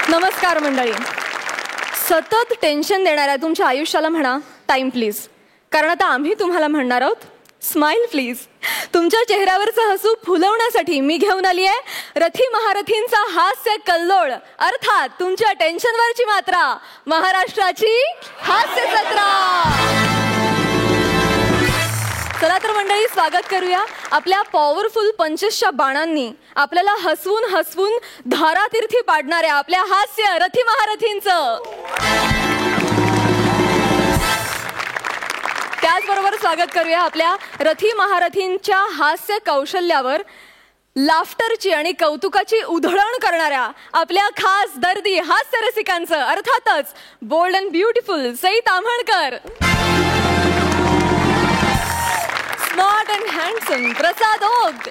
नमस्कार मंडळी. सतत टेन्शन देणाऱ्या तुमच्या आयुष्याला म्हणा टाइम प्लीज, कारण आता आम्ही तुम्हाला म्हणणार आहोत स्माइल प्लीज. तुमच्या चेहऱ्यावरचं हसू फुलवण्यासाठी मी घेऊन आली आहे रथी महारथींचा हास्य कल्लोळ, अर्थात तुमच्या टेन्शनवरची मात्रा, महाराष्ट्राची हास्य जत्रा. चला तर मंडळी, स्वागत करूया आपल्या पॉवरफुल पंचेसच्या बाणांनी आपल्याला हसवून हसवून धारातीर्थी पाडणाऱ्या आपल्या हास्य रथी महारथींचं. त्याचबरोबर स्वागत करूया आपल्या रथी महारथींच्या हास्य कौशल्यावर लाफ्टरची आणि कौतुकाची उधळण करणाऱ्या आपल्या खास दर्दी हास्य रसिकांचं, अर्थातच bold and beautiful Sai Tamhankar, smart and handsome Prasad Oak.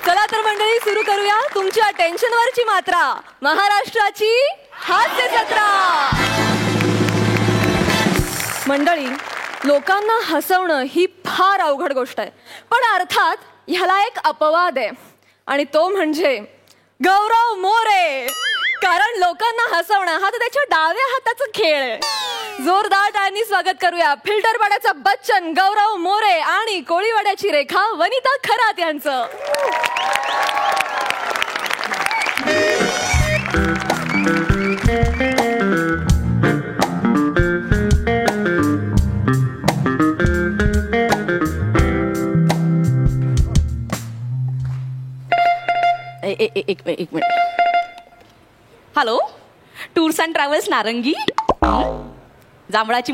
चला तर मंडळी, सुरू करूया तुमच्या टेन्शनवरची मात्रा, महाराष्ट्राची हास्य जत्रा. मंडळी, लोकांना हसवणं ही फार अवघड गोष्ट आहे, पण अर्थात ह्याला एक अपवाद आहे आणि तो म्हणजे गौरव मोरे. कारण लोकांना हसवणं हा तर त्याच्या डाव्या हाताचा खेळ आहे. जोरदार टाळ्यांनी स्वागत करूया फिल्टरवाड्याचा बच्चन गौरव मोरे आणि कोळीवाड्याची रेखा वनिता खरात यांचं. एक minute. Hello, tours and travels नारंगी. जांभळाची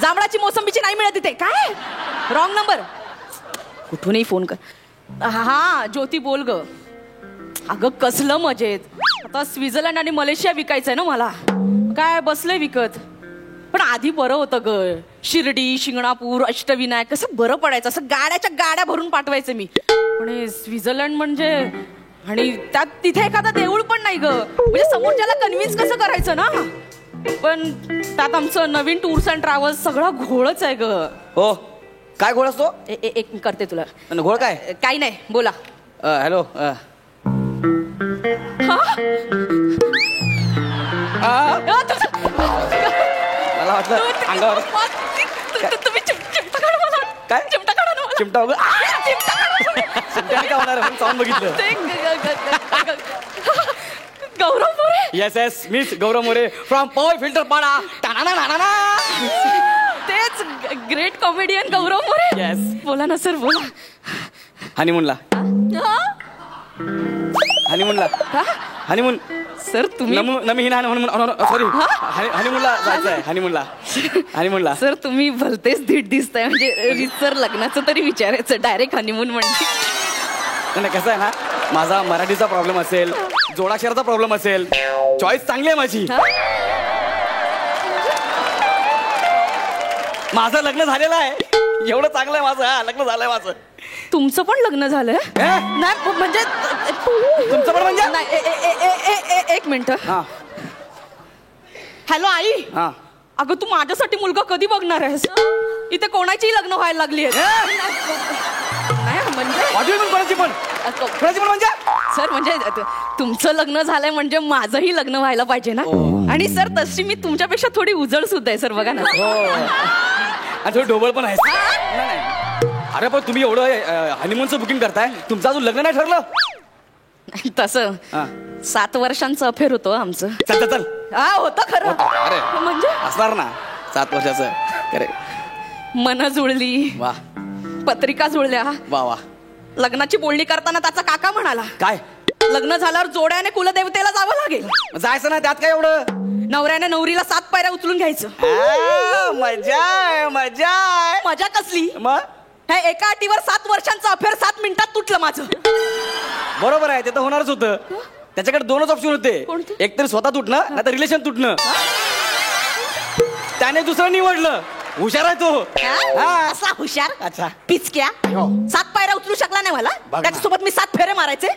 जांभळाची मोसंबीची नाही मिळत इथे. काय रॉंग नंबर. कुठूनही फोन कर. हा ज्योती बोल ग. अगं कसलं मजेत. आता स्वित्झर्लंड आणि मलेशिया विकायचंय ना मला. काय बसलंय विकत. पण आधी बरं होतं ग. शिर्डी, शिंगणापूर, अष्टविनायक कसं बरं पडायचं. असं गाड्याच्या गाड्या भरून पाठवायचे मी. पण स्वित्झर्लंड म्हणजे, आणि त्यात तिथे एखादा देऊळ पण नाही ग. म्हणजे समोरच्याला कन्व्हिन्स कसं करायचं ना. पण त्यात आमचं नवीन टूर्स अँड ट्रॅव्हल्स सगळा घोळच आहे ग. हो, काय घोळ असतो. एक करते तुला. घोळ काय. काही नाही, बोला. हॅलो. मला वाटलं अंगावर तुम्ही चिमटा काढा मला. काय चिमटा काढा ना मला. चिमटा वगैरे चिमट्याने का होणार म्हणून साऊंड बघितलं. गौरव मोरे. येस येस, मीच गौरव मोरे फ्रॉम पॉवर फिल्टर पाडा. तेच ग्रेट कॉमेडियन गौरव मोरे. येस, बोला ना सर, बोला. हनीमूनला. हनीमूनला. हनीमून सर तुम्ही सॉरी, हनीमूनला जायचं आहे. हनीमूनला सर तुम्ही भलतेच धीट दिसताय. म्हणजे रितसर लग्नाचं तरी विचारायचं, डायरेक्ट हनीमून म्हणजे. नाही, कसं आहे ना, माझा मराठीचा प्रॉब्लेम असेल, जोडाक्षराचा प्रॉब्लेम असेल, चॉईस चांगली आहे माझी. माझं लग्न झालेलं आहे. एवढं चांगलं आहे माझं. लग्न झालंय माझं. तुमचं पण लग्न झालंय. नाही म्हणजे तुमचं पण म्हणजे एक मिनिट. हॅलो आई. अगं तू माझ्यासाठी मुलगा कधी बघणार आहेस. इथे कोणाचीही लग्न व्हायला लागली आहे. कोणाची पण म्हणजे सर, म्हणजे तुमचं लग्न झालंय म्हणजे माझंही लग्न व्हायला पाहिजे ना. आणि सर तशी मी तुमच्यापेक्षा थोडी उजळ सुद्धा आहे सर, बघा ना. आणि थोडी ढोबळ पण आहे. अरे पण तुम्ही एवढं हनीमूनचं बुकिंग करताय, तुमचं अजून लग्न नाही ठरलं. तसं 7 वर्षांचं अफेअर होतं आमचं. चल चल. होतं खरं. अरे म्हणजे असणार ना 7 वर्षाचं. खरे मन जुळली. वा. पत्रिका जुळल्या. वा वा. लग्नाची बोलणी करताना त्याचा काका म्हणाला, काय लग्न झाल्यावर जोड्याने कुलदेवतेला जावं लागेल. जायचं ना, त्यात काय एवढं. नवऱ्याने नवरीला 7 पायऱ्या उचलून घ्यायचं. मजा मजा. मजा कसली. मग हे एका अटीवर 7 वर्षांचं अफेअर 7 मिनिटात तुटलं माझं. बरोबर आहे, ते तर होणारच होतं. त्याच्याकडे 2च ऑप्शन होते. एक तर स्वतः तुटणं, नाही तर रिलेशन तुटणं. त्याने दुसरं निवडलं. हुशार आहे तो. असा हुशार. अच्छा. पिचक्या. 7 पायऱ्या उचलू शकला नाही मला. त्याच्यासोबत मी 7 फेरे मारायचे.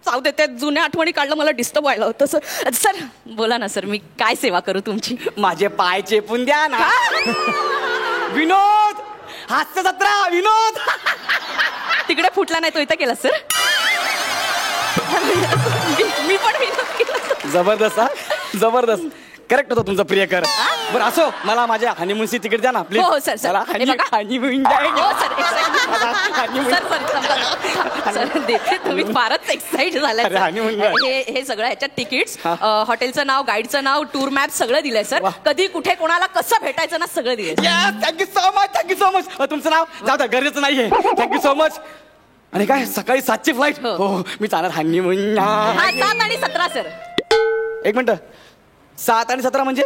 जाऊ दे, त्या जुन्या आठवणी काढलं, मला डिस्टर्ब व्हायला होतं. सर बोला ना सर, मी काय सेवा करू तुमची. माझे पाय चेपून द्या ना. विनोद, हास्य जत्रा विनोद. तिकडे फुटला नाही तो इथं केला सर. मी पण विनोद केला. जबरदस्त हा जबरदस्त. करेक्ट होता तुमचा प्रियकर. बरं असो, मला माझ्या हनीमूनची तिकीट द्या ना प्लीज. हो सर सर. हनीमून हो सर सर देते. तुम्ही फारच एक्साइट झालाय अरे, honeymoon काय? हे सगळं ह्याच्यात तिकीट्स, हॉटेलचं नाव, गाईडचं नाव, टूर मॅप सगळं दिलंय सर. कधी कुठे कोणाला कसं भेटायचं ना सगळं दिलंय. Thank you so much, thank you so much. तुमचं नाव जाऊ द्या, गरजेचं नाहीये. Thank you so much. आणि काय सकाळी 7ची फ्लाईट. हो मी जाणार हनीमून. 7 आणि 17 सर. एक मिनिट, 7 आणि 17 म्हणजे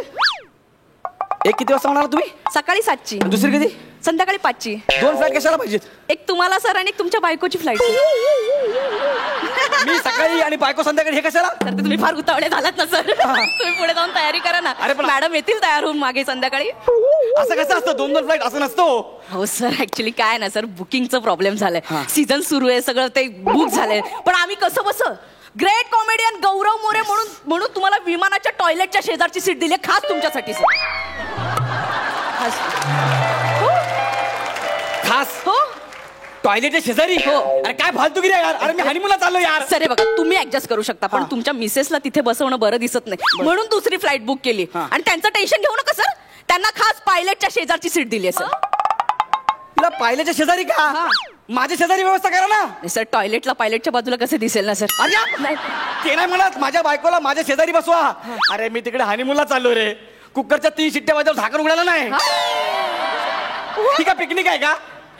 एक किती वाजता होणार तुम्ही? सकाळी 7ची. दुसरी कधी? संध्याकाळी 5ची. 2 फ्लाईट कशाला पाहिजेत? एक तुम्हाला सर आणि एक तुमच्या बायकोची फ्लाईट. मी सकाळी आणि बायको संध्याकाळी, हे कशाला? तर ते तुम्ही फार उतावळे झालात ना सर. तुम्ही पुढे जाऊन तयारी करा ना. अरे पण- मॅडम येतील तयार होऊन मागे संध्याकाळी. असं कसं असतं? 2 फ्लाईट असं नसतो. हो सर, ऍक्च्युली काय ना सर, बुकिंगचा प्रॉब्लेम झालाय. सीझन सुरू आहे, सगळं ते बुक झालंय. पण आम्ही कसं बसं ग्रेट कॉमेडियन गौरव मोरे म्हणून तुम्हाला विमानाच्या टॉयलेटच्या शेजारची सीट दिली खास तुमच्यासाठी सर. खास हो टॉयलेटच्या शेजारी? हो. अरे काय फालतूगिरी आहे यार. अरे मी हनीमूनला चाललो यार. सर हे बघा, तुम्ही ऍडजस्ट करू शकता पण तुमच्या मिसेसला तिथे बसवणं बरं दिसत नाही म्हणून दुसरी फ्लाईट बुक केली. आणि त्यांचं टेन्शन घेऊ नका सर, त्यांना खास पायलटच्या शेजारची सीट दिली आहे सर. तुला पायलटच्या शेजारी का? माझ्या शेजारी व्यवस्था करा ना. सर टॉयलेटला पायलटच्या बाजूला कसं दिसेल ना सर. अरे नाही. ते नाही म्हणत, माझ्या बायकोला माझ्या शेजारी बसवा. अरे मी तिकडे हनीमूनला चाललो रे. कुकरच्या 3 शिट्ट्या वाजवून झाकण उघडायला नाही. ठीक आहे, पिकनिक आहे का?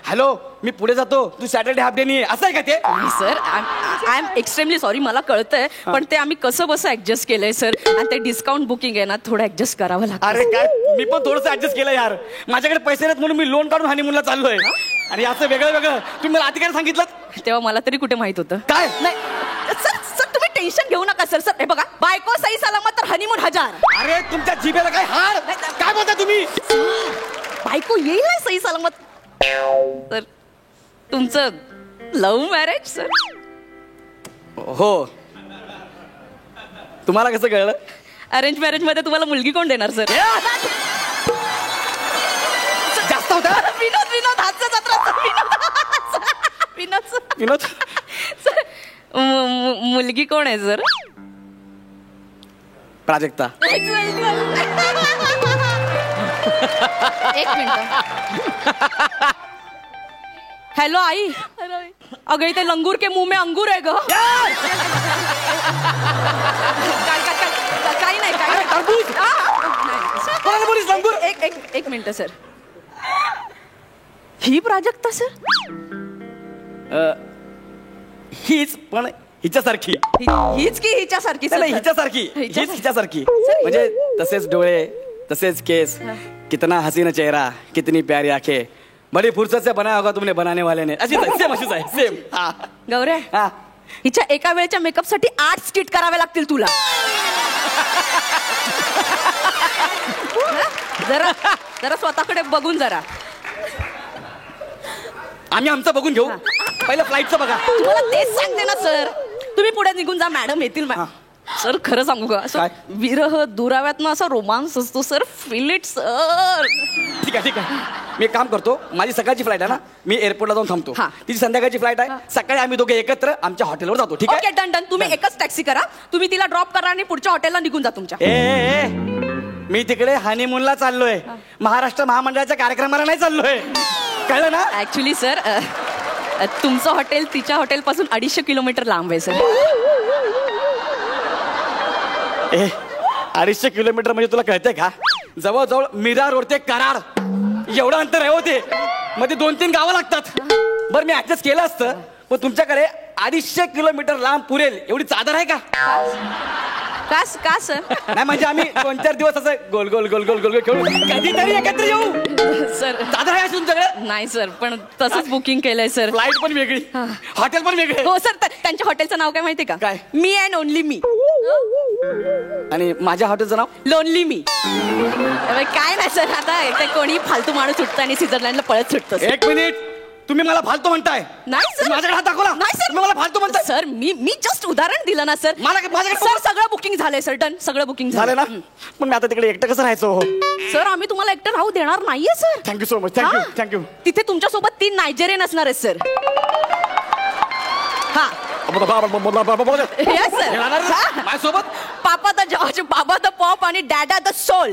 हॅलो, मी पुढे जातो, तू सॅटर्डे हाफ डे नाही, असं आहे का ते? Sir I am extremely sorry, मला कळतंय पण ते आम्ही कसं बसं ऍडजस्ट केलंय सर. आणि ते डिस्काउंट बुकिंग आहे ना, थोडं ऍडजस्ट करावं लागतं. अरे काय, मी पण थोडंसं ऍडजस्ट केलं यार. माझ्याकडे पैसे नाहीत म्हणून मी लोन काढून हनीमूनला चाललोय. आणि असं वेगळं वेगळं तुम्ही मला आधी काय सांगितलं? तेव्हा मला तरी कुठे माहित होतं. काय? नाही सर सर तुम्ही टेन्शन घेऊ नका सर. सर हे बघा, बायको सही सलामत तर हनीमून 1000. अरे तुमच्या जिभेला काय हाड? काय बोलता तुम्ही? बायको येईल ना सही सलामत. सर तुमचं लव्ह मॅरेज सर? हो. तुम्हाला कसं कळलं? अरेंज मॅरेज मध्ये तुम्हाला मुलगी कोण देणार सर? जास्त होता. विनोद विनोद हास्य जत्रा सर. विनोद विनोद सर मुलगी कोण आहे सर? प्राजक्ता. एक मिनिट. हॅलो आई. अगं इथे लंगूर के मुंह में अंगूर आहे ग. काही नाही काही नाही. टरबूज. कोणाला बोलीस लंगूर? एक मिनिट सर. ही प्राजक्ता सर? हीच, पण हिच्यासारखी. हीच की हिच्यासारखी सर? नाही, हिच्यासारखी. हीच हिच्यासारखी. म्हणजे तसेच डोळे, तसेच केस, कितना हसीन चेहरा, कितनी प्यारी आंखें, बड़ी फुर्सत से बनाया होगा तुमने बनाने वाले ने. अशीच आहे, सेम अशीच आहे, सेम. गौऱ्या, हा. हिच्या एका वेळेच्या मेकअप साठी 8 स्किट करावे लागतील तुला. जरा जरा स्वतःकडे बघून जरा. आम्ही आमचं बघून घेऊ, पहिलं फ्लाईटचं बघा. तुम्हाला तेच सांगते ना सर. तुम्ही पुढे निघून जा, मॅडम येतील. सर खरं सांगू का, असं विरह दुराव्यात ना असा रोमांस असतो सर. Feel it sir. ठीक आहे ठीक आहे, मी एक काम करतो, माझी सकाळची फ्लाईट आहे ना, मी एअरपोर्टला जाऊन थांबतो. तिची संध्याकाळची फ्लाईट आहे, सकाळी आम्ही दोघे एकत्र आमच्या हॉटेलवर जातो. ठीक आहे? Okay done done. तुम्ही एकच टॅक्सी करा, तुम्ही तिला ड्रॉप करा आणि पुढच्या हॉटेलला निघून जा तुमच्या. ए मी तिकडे हनीमूनला चाललोय, महाराष्ट्र महामंडळाच्या कार्यक्रमाला नाही चाललोय, कळलं ना? ऍक्च्युली सर तुमचं हॉटेल तिच्या हॉटेल पासून 250 किलोमीटर लांब आहे सर. 250 किलोमीटर म्हणजे तुला कळतंय का? जवळजवळ मीरा रोड ते कराड एवढं अंतर आहे होते, मध्ये 2-3 गावं लागतात. बरं मी ऍडजस्ट केलं असतं, पण तुमच्याकडे 250 किलोमीटर लांब पुरेल एवढी चादर आहे का? का सर? नाही म्हणजे आम्ही 2-4 दिवस असं गोल गोल गोल गोल गोल गोल खेळू, कधीतरी एकत्र येऊ. सर चादर आहे अशी तुमच्याकडे? नाही सर, पण तसंच बुकिंग केलंय सर. फ्लाईट पण वेगळी, हॉटेल पण वेगळे. हो सर, त्यांच्या हॉटेलचं नाव काय माहितीये का? काय? मी अँड ओनली मी. आणि माझ्या हॉटेलचं नाव लोनली मी. काय नाही सर, आता ते कोणी फालतू माणूस सुटतं आणि स्वित्झर्लंडला पळत सुटतं. एक मिनिट, तुम्ही मला फालतू म्हणताय? नाही सर, माझ्याकडे हात दाखवला. नाही सर, तुम्ही मला फालतू म्हणताय? सर मी जस्ट उदाहरण दिलं ना सर. माझ्याकडे सर सगळं बुकिंग झालंय सर. डन, सगळं बुकिंग झालं ना? पण मी आता तिकडे एकटं कसं राहायचो? सर आम्ही तुम्हाला एकटं राहू देणार नाहीये sir. Thank you so much. Thank you thank you. तिथे तुमच्यासोबत 3 नायजेरियन असणार आहेत सर. हा Yes, sir. येणार ना? हा. माझ्यासोबत पापा द जॉर्ज, बाबा द पॉप आणि डॅडा द सोल.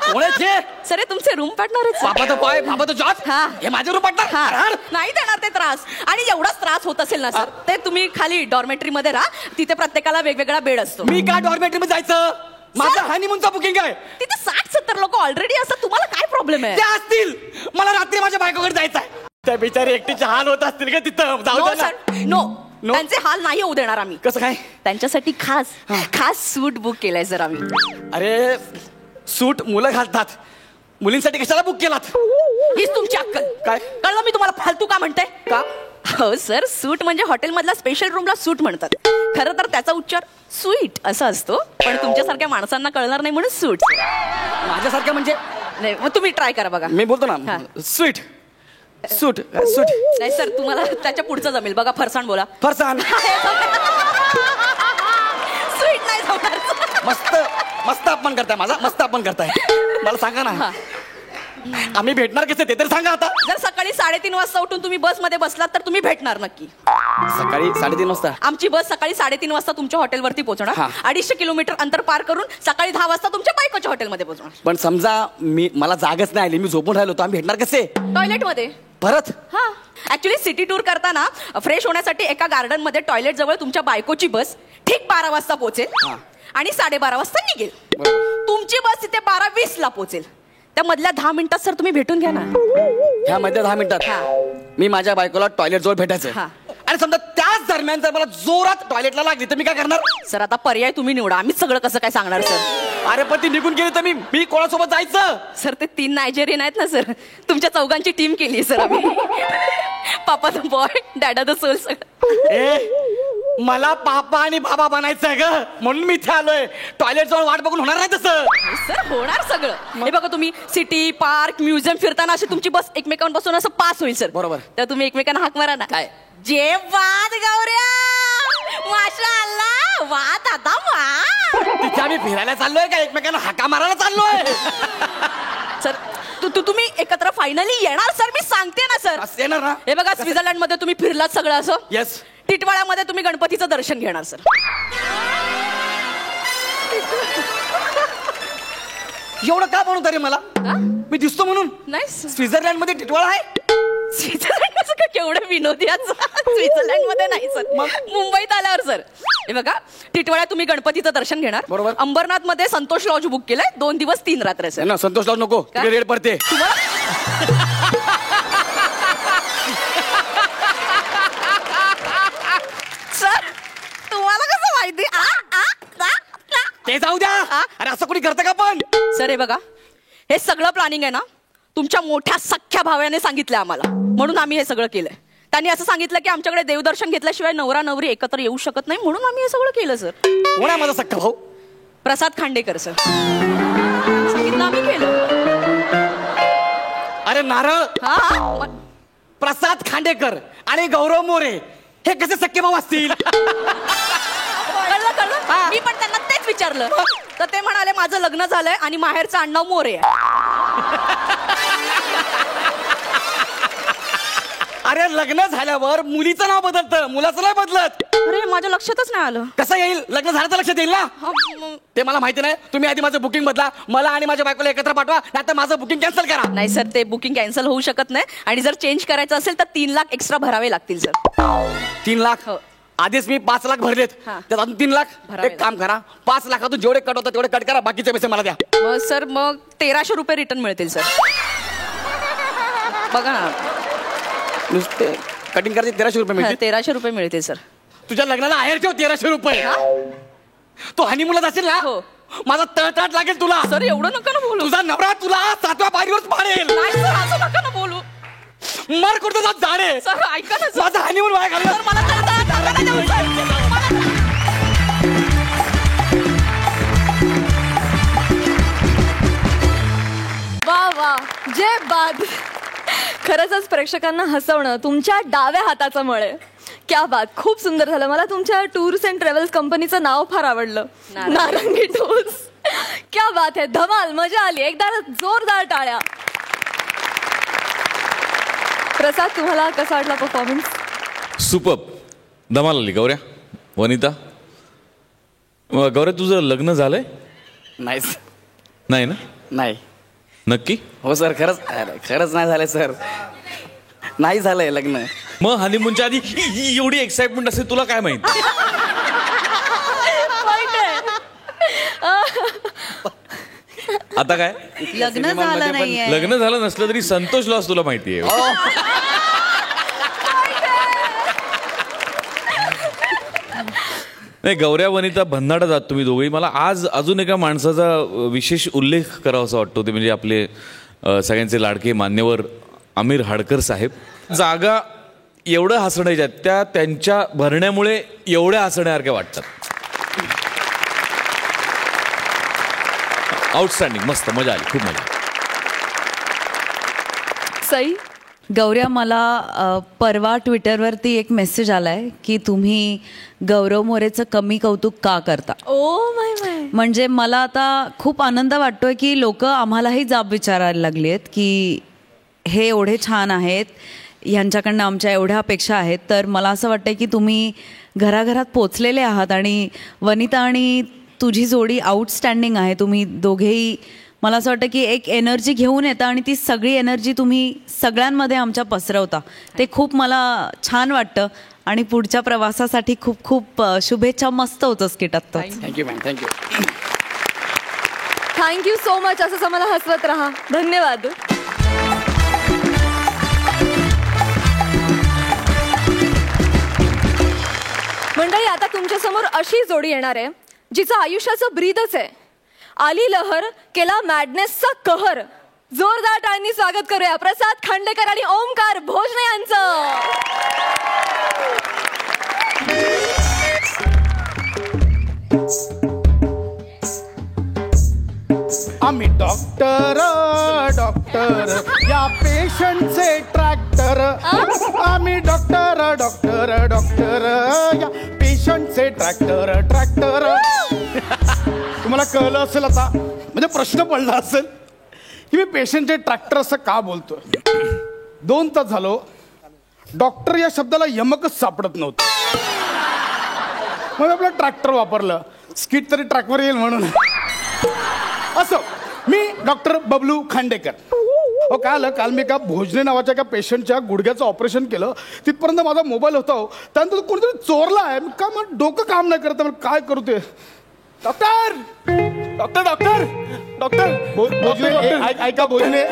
कोणाचे सर हे तुमचे रूम पार्टनर आहेत बाबा तर पाय बाबा तर जॉर्ज हा. हे माझ्या रूम हा. पडणार नाही देणार ते त्रास. आणि एवढाच त्रास होत असेल ना सर, ते तुम्ही खाली डॉर्मेटरी मध्ये राहा. तिथे प्रत्येकाला वेगवेगळा बेड असतो. मी का डॉर्मेटरी मध्ये जायचं? माझं हनीमूनचा बुकिंग आहे. तिथे 60-70 लोक ऑलरेडी असतात. तुम्हाला काय प्रॉब्लेम आहे? ते असतील. मला रात्री माझ्या बायकोकडे जायचं आहे. त्या बिचारी एकटीचे हाल होत असतील का तिथं? जाऊ नो दे ना. Sir, no. No? त्यांचे हाल नाही होऊ देणार आम्ही. कसं काय? त्यांच्यासाठी खास सूट बुक केलाय सर आम्ही. अरे सूट मुलं घालतात, मुलींसाठी कशाला बुक केलात? हीच तुमची अक्कल. काय? कळलं मी तुम्हाला फालतू का म्हणते का? हो सर, सूट म्हणजे हॉटेलमधल्या स्पेशल रूमला सूट म्हणतात. खरं तर त्याचा उच्चार स्वीट असा असतो, पण तुमच्यासारख्या माणसांना कळणार नाही म्हणून सूट. माझ्यासारखं म्हणजे नाही मग तुम्ही ट्राय करा बघा. मी बोलतो हा. ना स्वीट सूट सूट नाही सर, तुम्हाला त्याच्या पुढचं जमेल बघा. फरसाण बोला. फरसान. स्वीट नाही जमणार. मस्त मस्त अपमान करताय माझा, मस्त अपमान करताय. मला सांगा ना, आम्ही भेटणार कसे ते तर सांगा आता. जर सकाळी 3:30 वाजता उठून तुम्ही बसमध्ये बसलात तर तुम्ही भेटणार नक्की. सकाळी 3:30 वाजता आमची बस सकाळी 3:30 वाजता तुमच्या हॉटेलवरती पोहोचणार. हा. 250 किलोमीटर अंतर पार करून सकाळी 10 वाजता तुमच्या बायकोच्या हॉटेलमध्ये पोहोचणार. पण समजा मला जागच नाही आली, मी झोपून राहिलो, तर आम्ही भेटणार कसे? टॉयलेटमध्ये. परत हा. ऍक्च्युली सिटी टूर करताना फ्रेश होण्यासाठी एका गार्डन मध्ये टॉयलेट जवळ तुमच्या बायकोची बस ठीक 12 वाजता पोहोचेल हा. आणि 12:30 वाजता निघेल. बरोबर. तुमची बस तिथे 12:20 ला पोहोचेल. त्या मधल्या 10 मिनिटात सर तुम्ही भेटून घ्या ना. ह्या मध्ये 10 मिनिटात हा. मी माझ्या बायकोला टॉयलेट जवळ भेटायचं. हा. आणि समजा त्याच दरम्यान जर मला जोरात टॉयलेटला लागली तर मी काय करणार? सर आता पर्याय तुम्ही निवडा. आम्हीच सगळं कसं काय सांगणार सर. अरे पण ती निघून गेली तर मी कोणासोबत जायचं? सर ते 3 नायजेरियन आहेत ना सर, तुमच्या चौघांची टीम केली सर आम्ही. पापा द बॉय, डॅडा द सोल सगळं. ए मला पापा आणि बाबा बनायचंय ग, म्हणून मी इथे आलोय. टॉयलेट जवळ वाट बघून होणार नाही तसं. सर होणार सगळं. हे बघा तुम्ही सिटी पार्क म्युझियम फिरताना अशी तुमची बस एकमेकांपासून असं पास होईल सर. बरोबर. तर तुम्ही एकमेकांना हाक मारा ना. काय? जे वाद गौऱ्या, माशाअल्लाह, वाद आता वा. तिथे आम्ही फिरायला चाललोय का एकमेकांना हाका मारायला चाललोय? सर तुम्ही एकत्र फायनली येणार सर, मी सांगते ना सर. असं येणार ना? हे बघा स्वित्झर्लंड मध्ये तुम्ही फिरलात सगळं असं. येस. टिटवाळ्यामध्ये तुम्ही गणपतीचं दर्शन घेणार सर. एवढं का म्हणून तरी मला? हा? मी दिसतो म्हणून? नाही स्वित्झर्लंड मध्ये टिटवाळा आहे? स्वित्झर्लंड का केवढं विनोदी स्वित्झर्लंड मध्ये नाही सर, मुंबईत आल्यावर सर. हे बघा टिटवाळ्यात तुम्ही गणपतीचं दर्शन घेणार. बरोबर. अंबरनाथ मध्ये संतोष लॉज बुक केलंय 2 दिवस 3 रात्र सर. ना संतोष लावू नको, का? रेड पडते. सर तुम्हाला कसं माहिती? ते जाऊ द्या. अरे असं कोणी करतं का पण? सर हे बघा, हे सगळं प्लॅनिंग आहे ना तुमच्या मोठ्या सख्ख्या भावाने सांगितलंय आम्हाला, म्हणून आम्ही हे सगळं केलंय. त्यांनी असं सांगितलं की आमच्याकडे देवदर्शन घेतल्याशिवाय नवरा नवरी एकत्र येऊ शकत नाही, म्हणून आम्ही हे सगळं केलं सर. कोण आहे माझा सख्खा भाऊ? प्रसाद खांडेकर सर. सांगितलं आम्ही केलं. अरे नारळ. हा. प्रसाद खांडेकर आणि गौरव मोरे हे कसे सख्खे भाऊ असतील? कळलं. मी पण त्यांना तेच विचारलं तर ते म्हणाले माझं लग्न झालंय आणि माहेरचं आडनाव मोरे आहे. अरे लग्न झाल्यावर मुलीचं नाव बदलतं, मुलाचं नाही बदलत. अरे माझ्या लक्षातच नाही आलं. कसं येईल? लग्न झालं तर लक्षात येईल ना. ते मला माहिती नाही. तुम्ही आधी माझं बुकिंग बदला, मला आणि माझ्या बायकोला एकत्र पाठवा, नाहीतर माझं बुकिंग कॅन्सल करा. नाही सर, ते बुकिंग कॅन्सल होऊ शकत नाही आणि जर चेंज करायचं असेल तर 3 लाख एक्स्ट्रा भरावे लागतील सर. 3 लाख? हो. आधीच मी 5 लाख भरलेत, हा. त्यात अजून 3 लाख. भरावे एक काम करा, 5 लाखातून जेवढे कट होतात तेवढे कट करा, बाकीचे पैसे मला द्या. मग सर मग 1300 रुपये रिटर्न मिळतील सर. बघा ना. नुसते कटिंग करायचे 1300 रुपये मिळतील. 1300 रुपये मिळतील सर. तुझ्या लग्नाला आहेर ठेव 1300 रुपये. तो हनीमूनला असेल ना, हो. माझा तळतळाट लागेल तुला. सर एवढं नका ना बोलू. तुझा नवरा तुला 7व्या पायरीवर पाडेल. नाही सर, असं नका ना बोलू. मर कुठं जात झाडे. सर ऐका ना सर. माझा हनीमून वाया घालवला. सर, मला तळतळाट नका ना देऊ, सर. वा वा, जे बाद. खरंच प्रेक्षकांना हसवणं तुमच्या डाव्या हाताचं मळ आहे. क्या बात, खूप सुंदर झालं. मला तुमच्या टूर्स अँड ट्रॅव्हल्स कंपनीचं नाव फार आवडलं, नारंगी टूर्स. क्या बात आहे, धमाल, मजा आली. एकदा जोरदार टाळ्या. प्रसाद, तुम्हाला कसा वाटला परफॉर्मन्स? सुपर. धमाल आली. गौऱ्या, वनिता, गौऱ्या तुझं लग्न झालंय? नाही नाही ना? नाही. नक्की? हो सर, खरंच नाही झालंय सर. नाही झालंय लग्न. मग हनीमूनच्या आधी एवढी एक्साइटमेंट असेल तुला काय माहित? आता काय? लग्न झालं नाहीये. लग्न झालं नसलं तरी संतोष लॉस तुला माहितीये. नाही, गौऱ्या वनिता भन्नाट आहात तुम्ही दोघेही. मला आज अजून एका माणसाचा विशेष उल्लेख करावासा वाटतो, ते म्हणजे आपले सगळ्यांचे लाडके मान्यवर आमिर हाडकर साहेब. जागा एवढं हसण्याच्या त्या त्यांच्या भरण्यामुळे एवढ्या हसण्यासारख्या वाटतात. आउटस्टँडिंग, मस्त, मजा आली, खूप मजा. सई, गौऱ्या, मला परवा ट्विटरवरती एक मेसेज आलाय की तुम्ही गौरव मोरेचं कमी कौतुक का करता. ओ माय माय. म्हणजे मला आता खूप आनंद वाटतोय की लोक आम्हालाही जाब विचारायला लागली आहेत की हे एवढे छान आहेत, ह्यांच्याकडनं आमच्या एवढ्या अपेक्षा आहेत. तर मला असं वाटतंय की तुम्ही घराघरात पोचलेले आहात आणि वनिता आणि तुझी जोडी आउटस्टँडिंग आहे. तुम्ही दोघेही मला असं वाटतं की एक एनर्जी घेऊन येता आणि ती सगळी एनर्जी तुम्ही सगळ्यांमध्ये आमच्या पसरवता. ते खूप मला छान वाटतं आणि पुढच्या प्रवासासाठी खूप खूप शुभेच्छा. मस्त होतं स्किट आत्ता. Thank you ma'am, thank you. Thank you so much. असंच आम्हाला हसवत राहा. धन्यवाद. मंडळी, आता तुमच्यासमोर अशी जोडी येणार आहे जिचं आयुष्याचं ब्रीदच आहे. आली लहर, केला मॅडनेसचा कहर. जोरदार टाळ्यांनी स्वागत करूया प्रसाद खांडेकर आणि ओमकार भोजने यांचं. आम्ही डॉक्टर या पेशंटचे ट्रॅक्टर. आम्ही डॉक्टर या पेशंटचे ट्रॅक्टर. तुम्हाला कळलं असेल आता, म्हणजे प्रश्न पडला असेल की मी पेशंटचे ट्रॅक्टर असं का बोलतोय. 2 तास झालो डॉक्टर या शब्दाला यमकच सापडत नव्हतं. मग आपलं ट्रॅक्टर वापरलं, स्किट तरी ट्रॅकवर येईल म्हणून. असं, मी डॉक्टर बबलू खांडेकर. हो, काय आलं, काल मी एका भोजने नावाच्या एका पेशंटच्या गुडघ्याचं ऑपरेशन केलं. तिथपर्यंत माझा मोबाईल होता. हो, त्यानंतर कोणीतरी चोरला आहे. का मग डोकं काम नाही करत. काय करू ते. Doctor doctor doctor doctor Bhojne, ऐका भोजने,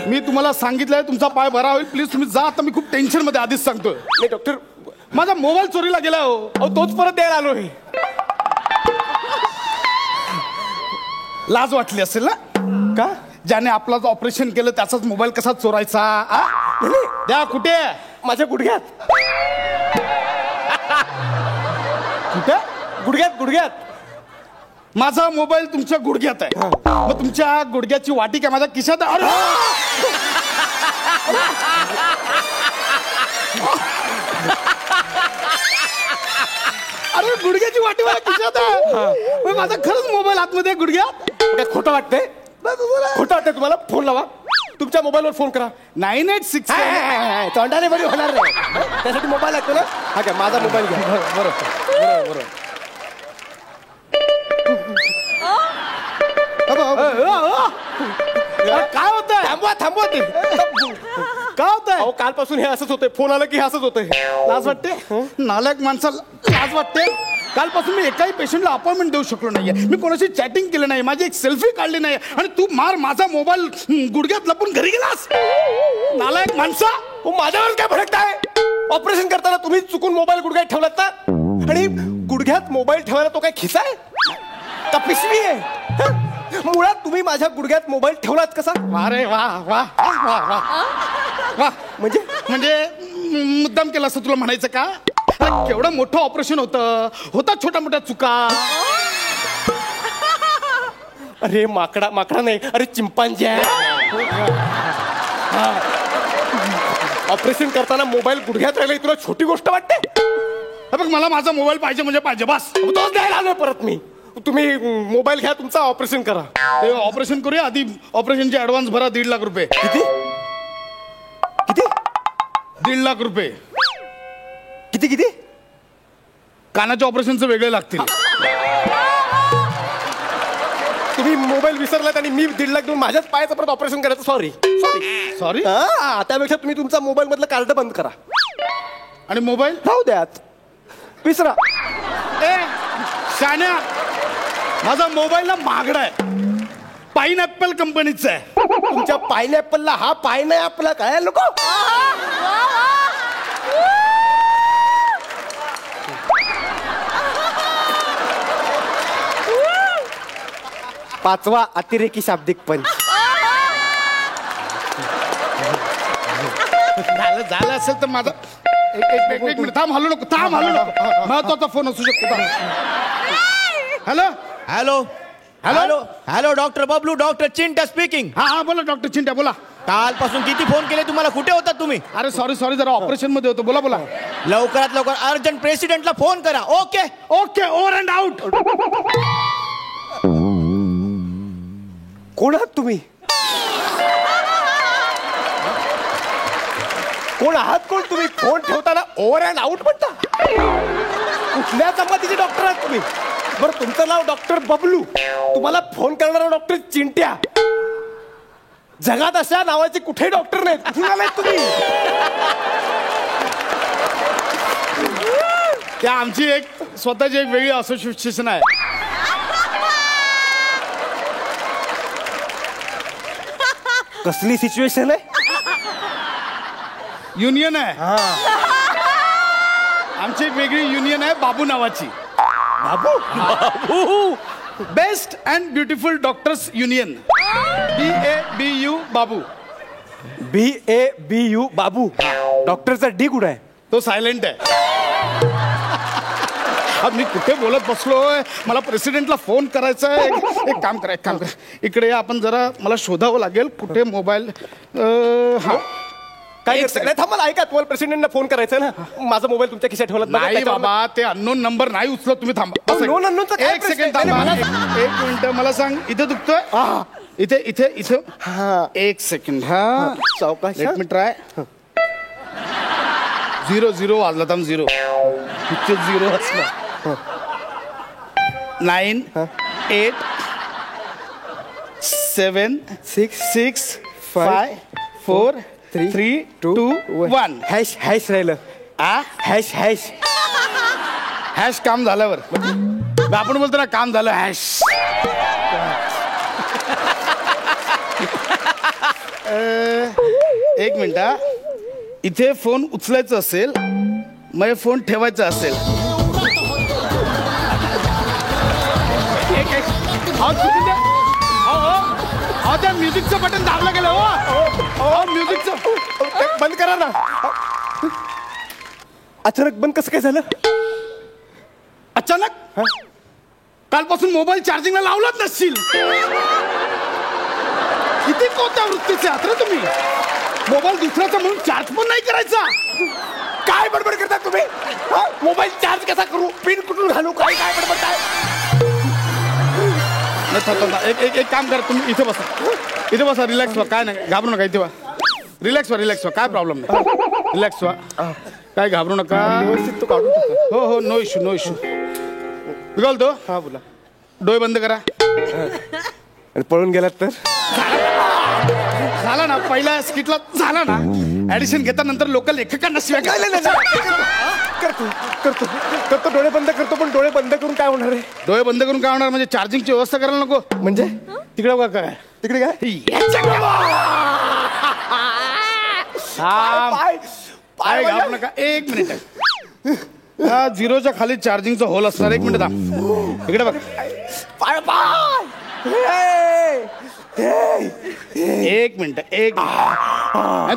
मी तुम्हाला सांगितलंय तुमचा पाय बरा होईल. प्लीज तुम्ही जा. आता मी खूप टेन्शन मध्ये आधीच सांगतोय. नाही डॉक्टर, माझा मोबाईल चोरीला गेला. हो, तोच परत द्यायला आलोय. लाज वाटली असेल ना, का ज्याने आपलं ऑपरेशन केलं त्याचाच मोबाईल कसा चोरायचा. द्या. कुठे? माझ्या गुडघ्यात. कुठे? गुडघ्यात. माझा मोबाईल तुमच्या गुडघ्यात आहे. मग तुमच्या गुडघ्याची वाटी काय माझ्या खिशात आहे? अरे गुडघ्याची वाटी माझ्या खिशात आहे. माझा खरंच मोबाईल आतमध्ये गुडघ्यात. काय खोटं वाटतंय? खोटं वाटतंय तुम्हाला? फोन लावा, तुमच्या मोबाईलवर फोन करा. 986. तोंडाने बरी होणार नाही, त्यासाठी मोबाईल लागतो ना. हा काय, माझा मोबाईल घ्या. बरोबर. काय होतंय? थांबवा ते. काय होतंय? अहो, कालपासून हे असंच होतंय. फोन आलं की हे असंच होतंय. लाज वाटते? नालायक माणसाला लाज वाटते? कालपासून मी एकाही पेशंटला अपॉइंटमेंट देऊ शकलो नाहीये. मी कोणाशी चॅटिंग केलं नाही, माझी एक सेल्फी काढली नाही, आणि तू माझा मोबाईल गुडघ्यात लपून घरी गेलास. नालायक माणसा. माझ्यावर काय भडकताय? ऑपरेशन करताना तुम्ही चुकून मोबाईल गुडघ्यात ठेवलात ना, आणि गुडघ्यात मोबाईल ठेवायला तो काय खिसा आहे का पिशवी आहे? मुळात तुम्ही माझ्या गुडघ्यात मोबाईल ठेवलात कसा? वा रे वा वा वा वा वा. म्हणजे मुद्दाम केला असं तुला म्हणायचं का? केवढं मोठं ऑपरेशन होता छोट्या मोठ्या चुका. अरे माकडा नाही, अरे चिंपांजी आहे. ऑपरेशन करताना मोबाईल गुडघ्यात राहिला तुला छोटी गोष्ट वाटते? बघ, मला माझा मोबाईल पाहिजे म्हणजे पाहिजे, बस. तोच द्यायला आलोय परत मी. तुम्ही मोबाईल घ्या, तुमचा ऑपरेशन करा. ते ऑपरेशन करूया. आधी ऑपरेशनचे ऍडव्हान्स भरा. 1.5 लाख रुपये. किती? 1.5 लाख रुपये. किती? कानाच्या ऑपरेशनचं वेगळे लागतील. तुम्ही मोबाईल विसरलात आणि मी 1.5 लाख देऊन माझ्याच पायाचं परत ऑपरेशन करायचं. Sorry sorry sorry. त्यापेक्षा तुम्ही तुमचा मोबाईल मधलं कार्ड बंद करा आणि मोबाईल राहू द्यात, विसरा. ए शान्या, माझा मोबाईल ना महागडा आहे, पाईनॅपल कंपनीचा आहे. तुमच्या पायनॅपलला हा पाय नाही आपला, काय नको. पाचवा अतिरेकी शाब्दिक पंच. झालं असेल तर माझा एक मिनिट थांब, हलू नको, महत्वाचा फोन असू शकतो. Hello hello hello hello doctor Bablu, doctor Chinta speaking. हा बोला डॉक्टर चिंट्या बोला. कालपासून किती फोन केले तुम्हाला, कुठे होता तुम्ही? अरे सॉरी जरा ऑपरेशन मध्ये होतो. बोला. लवकरात लवकर अर्जंट प्रेसिडेंटला फोन करा. Okay over and out. कोण आहात तुम्ही? कोण आहात तुम्ही? फोन ठेवताना ओव्हर अँड आउट म्हणता? कुठल्या जमातीचे डॉक्टर आहात तुम्ही? बरं, तुमचं नाव डॉक्टर बबलू, तुम्हाला फोन करणारा डॉक्टर चिंट्या. जगात अशा नावाचे कुठे डॉक्टर नाहीत. कुठून आलात तुम्ही? त्या आमची एक स्वतःची एक वेगळी असोसिएशन आहे. कसली सिच्युएशन आहे? युनियन आहे आमची एक वेगळी युनियन आहे, बाबू नावाची. Babu best and beautiful doctors union. BABU Babu. BABU Babu. डॉक्टरचा डी कुठं आहे? तो सायलेंट आहे. अब मी कुठे बोलत बसलोय, मला प्रेसिडेंटला फोन करायचा आहे. एक काम करा, इकडे या आपण जरा, मला शोधावं लागेल कुठे मोबाईल. हा काय नाही, थांबा ना, ऐका, तुम्हाला प्रेसिडेंटला फोन करायचा ना. माझा मोबाईल तुमच्या खिशात ठेवला नाही बाबा, ते अननोन नंबर नाही उचलत. तुम्ही थांबा. अननोन नंबरचा काय एक सेकंड थांबा. एक मिनिट, मला सांग, इथे दुखतोय? इथे हा, एक सेकंड. हा सावकाश. Let me try. 0 वाजला. थांब. 0 असला. 9 8 7 6 5 4 3 2 1. हॅश राहिलं. हॅश काम झाल्यावर आपण बोलतो ना, काम झालं हॅश. एक मिनिट. इथे फोन उचलायचा असेल, मग फोन ठेवायचा असेल. त्या म्युझिकचं बटन दाबलं गेलं. म्युझिकचं बंद करा ना. अचानक बंद कसं काय झालं? अचानक कालपासून मोबाईल चार्जिंगला लावलाच नसशील. किती कोणत्या वृत्तीचे आहात रे तुम्ही? मोबाईल दुसऱ्याचा म्हणून चार्ज पण नाही करायचा. काय बडबड करता तुम्ही? मोबाईल चार्ज कसा करू, पिन कुठून घालू, काय बडबडताय? एक काम करा, तुम्ही इथे बसा. रिलॅक्स व्हा, काय नाही, घाबरू नका. इथे व्हा, रिलॅक्स व्हा, काय प्रॉब्लेम नाही. रिलॅक्स व्हा, काय घाबरू नका. व्यवस्थित तो काढून टाका. हो नो इश्यू. मी बोलतो. हा बोला. डोळे बंद करा. आणि पळून गेलात तर? झाला ना, पहिला स्किटला झाला ना. ऍडिशन घेता नंतर लोक लेखकांना शिवाय करतो डोळे बंद करतो. पण डोळे बंद करून काय होणार आहे? डोळे बंद करून काय होणार म्हणजे चार्जिंगची व्यवस्था करायला नको. म्हणजे तिकडे बघा, काय तिकडे पाय घाबरू नका. एक मिनिट. हा 0च्या खाली चार्जिंगचा होल असणार. एक मिनिट थांब. इकडे बघ. एक मिनिट.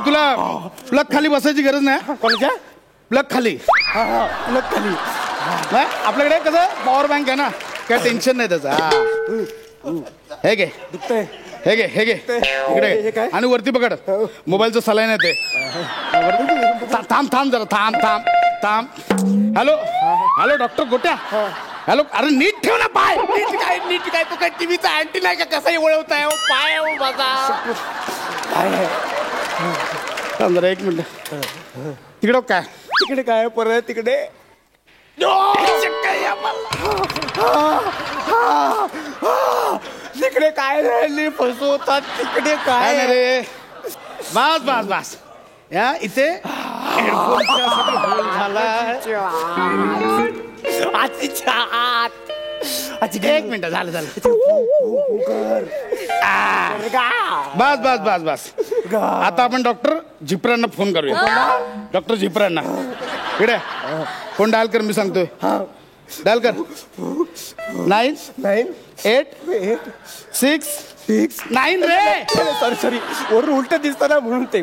तुला प्लग खाली बसायची गरज नाही. कोणाच्या? प्लग खाली. प्लग खाली. आपल्याकडे कसं पॉवर बँक आहे ना, काय टेन्शन नाही त्याचं. हे घे. हे घे इकडे. आणि वरती पकड. मोबाईलचं सलाईन आहे ते. थांब जरा. थांब. हॅलो डॉक्टर गोट्या. हॅलो. अरे नीट ठेव ना पाय. नीट काय तो काय टीव्हीचा अँटी नाही का? कसाही वळवताय पाय माझा. जरा एक मिनिट. तिकडे काय परत तिकडे तिकडे काय राहिली फसवतात तिकडे काय काय नाही रे. बस बस बस या इथे हेडफोनच्या साठी होल झालाय. आतीच्या आत एक मिनिट झालं झालं. बस बस बस बस आता आपण डॉक्टर झिपरांना फोन करूया. डॉक्टर झिपरांना इकडे फोन डायल कर. मी सांगतोय डायल कर. 9 9 8 6 9 रे. सॉरी वरून उलट दिसताना म्हणून ते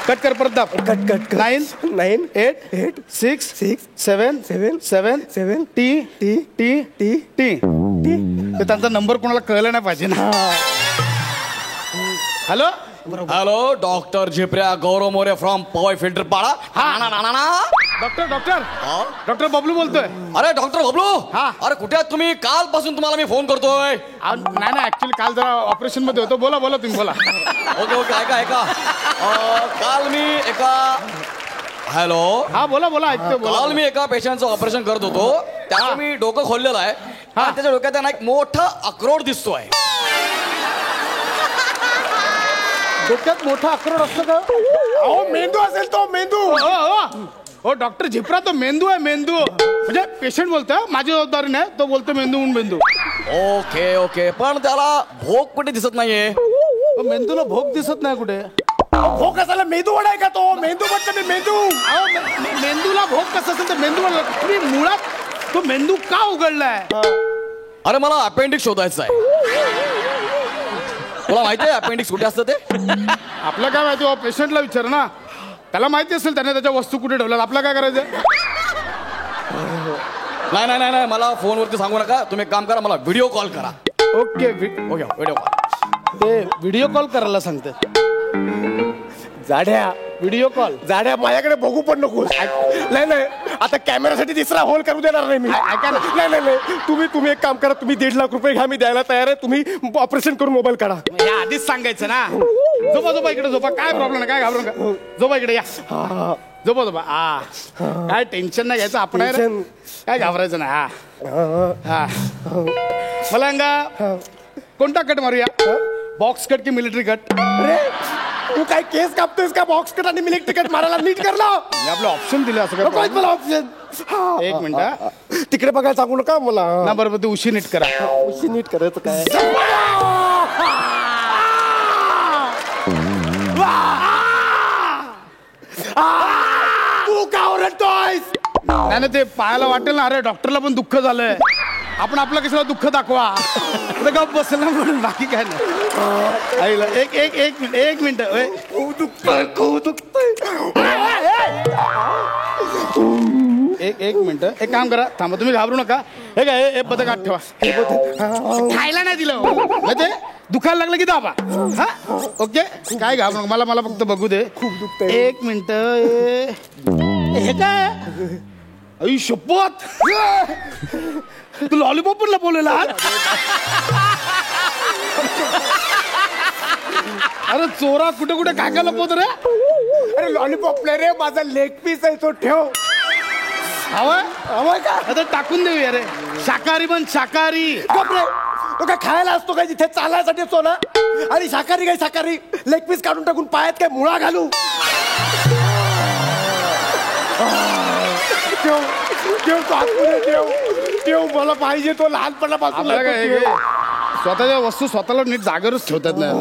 कट कर परत दाब. Cut 9 9 8 6 7 7 7 T T T T T ते त्यांचा नंबर कोणाला कळला नाही पाहिजे ना. Hello hello doctor Jhiprya Gaurav More from Powai Filter Pada. Doctor doctor doctor Bablu बोलतोय. अरे डॉक्टर बबलू. हा. अरे कुठे आहात तुम्ही? कालपासून तुम्हाला मी फोन करतोय. नाही नाही ऍक्च्युली काल जरा ऑपरेशन मध्ये होतो. बोला बोला तुम्ही बोला. ओके ओके ऐका काल मी एका हॅलो हा बोला बोला ऐकतोय काल बोला. मी एका पेशंटचं ऑपरेशन करत होतो. त्याला मी डोकं खोललेलं आहे. आणि त्याच्या डोक्यात त्यांना एक मोठा अक्रोड दिसतोय. डोक्यात मोठा अक्रोड असतो का? अहो मेंदू असेल तो मेंदू. हो डॉक्टर झिपरा तो मेंदू आहे मेंदू. म्हणजे पेशंट बोलतोय माझी जबाबदारी नाही. तो बोलतो मेंदू म्हणून मेंदू. ओके ओके पण त्याला भोग कुठे दिसत नाहीये. मेंदूला भोग दिसत नाही कुठे. हो कसाला मेंदू वडा आहे का तो? मेंदू म्हटलं मी मेंदू. अहो मेंदूला भोग कसा असेल तर मेंदू तुम्ही मुळात तो मेंदू का उघडलाय? अरे मला अपेंडिक्स शोधायचं आहे. तुला माहिती आहे अपेंडिक्स कुठे असतं ते? आपलं काय माहिती? पेशंटला विचार ना. त्याला माहिती असेल त्याने त्याच्या वस्तू कुठे ठेवल्या. आपलं काय करायचं? नाही नाही नाही नाही मला फोनवरती सांगू नका. तुम्ही एक काम करा मला व्हिडिओ कॉल करा. Okay okay video call. ते व्हिडिओ कॉल करायला सांगते. जाड्या व्हिडिओ कॉल जाड्या माझ्याकडे बघू पण नको. नाही नाही आता कॅमेरासाठी तिसरा होल करू देणार नाही मी. ऐका ना. नाही नाही नाही तुम्ही एक काम करा. तुम्ही 1.5 लाख रुपये घ्या. मी द्यायला तयार आहे. तुम्ही ऑपरेशन करून मोबाईल काढा. या आधीच सांगायचं ना. झोपा झोपा इकडे झोपा. काय प्रॉब्लेम नाही. काय घाबरू नका. झोपा इकडे या. झोपा झोपा. काय टेन्शन नाही घ्यायचं. आपण आहे ना. काय घाबरायचं नाही. हा मला अंगा कोणता कट मारूया? बॉक्स कट की मिलिटरी कट? अरे तू काय केस कापतोयस का? बॉक्स कट आणि मिलिक तिकट मारायला नीट कर ना. आपलं ऑप्शन दिलं असं नको काय? मला ऑप्शन. एक मिनिट तिकडे बघायला सांगू नका मला. ना बरोबर तू उशी नीट करा. उशी नीट करायचं काय? तू का ओरडतोयस? नाही ते पायाला वाटेल ना. अरे डॉक्टरला पण दुःख झालंय. आपण आपलं कशाला दुःख दाखवा. गप बसेल ना म्हणून बाकी काय नाही. आईला एक मिनिट खूप दुखतंय खूप दुखतंय. एक मिनिट. एक काम करा थांबा. तुम्ही घाबरू नका. हे काय हे बदक आत ठेवा. खायला नाही दिलं म्हणजे दुखायला लागलं की दाबा. हा ओके काय घाबरू नका. मला फक्त बघू दे. खूप दुखतंय. एक मिनिट. हे काय आई शपथ. तू लॉलीपॉप पण लपवलेला. अरे चोरा कुठे कुठे काय काय लपवत रे? अरे लॉलीपॉप नाही रे माझा लेग पीस आहे तो. ठेव. हवंय हवंय का? आता टाकून देऊया रे. शाकाहारी पण शाकाहारी. बापरे तो काय खायला असतो काय? जिथे चालायसाठी असतो ना. आणि शाकाहारी काय शाकाहारी? लेग पीस काढून टाकून पायात काय मुळा घालू? ठेव तो आतमध्ये ठेव. मला पाहिजे तो लहानपणापासून. स्वतःच्या वस्तू स्वतःला नीट जागेवरच ठेवतात ना.